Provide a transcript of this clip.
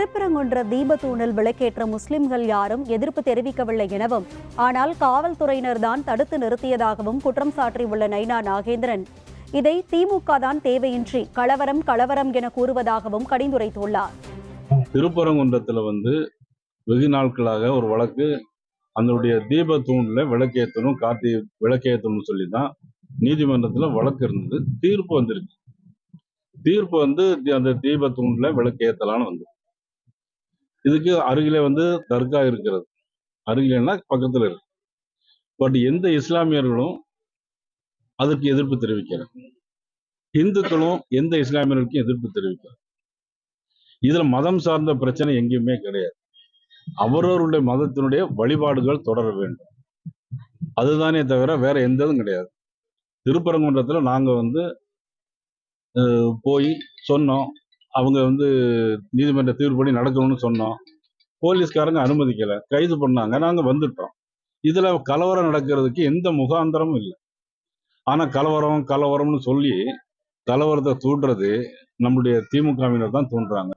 திருப்பரங்குன்ற தீபத்தூணில் விளக்கேற்ற முஸ்லிம்கள் யாரும் எதிர்ப்பு தெரிவிக்கவில்லை எனவும், ஆனால் காவல்துறையினர் தான் தடுத்து நிறுத்தியதாகவும் குற்றம் சாட்டியுள்ள நைனா நாகேந்திரன், இதை திமுக தான் தேவையின்றி கலவரம் என கூறுவதாகவும் கடிந்துரைத்துள்ளார். திருப்பரங்குன்றத்துல வெகு நாட்களாக ஒரு வழக்கு, அதனுடைய தீபத்தூண்ல விளக்கேற்றணும், விளக்கேற்றணும்னு சொல்லி தான் நீதிமன்றத்துல வழக்கு இருந்தது. தீர்ப்பு வந்திருக்கு. தீர்ப்பு அந்த தீபத்தூண்ல விளக்கேற்றலான்னு வந்து, இதுக்கு அருகிலே தர்கா இருக்கிறது. அருகிலேன்னா பக்கத்துல இருக்கு. பட் எந்த இஸ்லாமியர்களும் அதற்கு எதிர்ப்பு தெரிவிக்கல. இந்துக்களும் எந்த இஸ்லாமியர்களுக்கும் எதிர்ப்பு தெரிவிக்கல. இதுல மதம் சார்ந்த பிரச்சனை எங்கேயுமே கிடையாது. அவரவருடைய மதத்தினுடைய வழிபாடுகள் தொடர வேண்டும், அதுதானே தவிர வேற எந்ததும் கிடையாது. திருப்பரங்குன்றத்துல நாங்க போய் சொன்னோம், அவங்க நீதிமன்ற தீர்ப்புப்படி நடக்கணும்னு சொன்னோம். போலீஸ்காரங்க அனுமதிக்கல, கைது பண்ணாங்க, நாங்க வந்துட்டோம். இதுல கலவரம் நடக்கிறதுக்கு எந்த முகாந்திரமும் இல்லை. ஆனா கலவரம்னு சொல்லி கலவரத்தை தூண்டுறது நம்முடைய திமுகவினர் தான் தூண்டுறாங்க.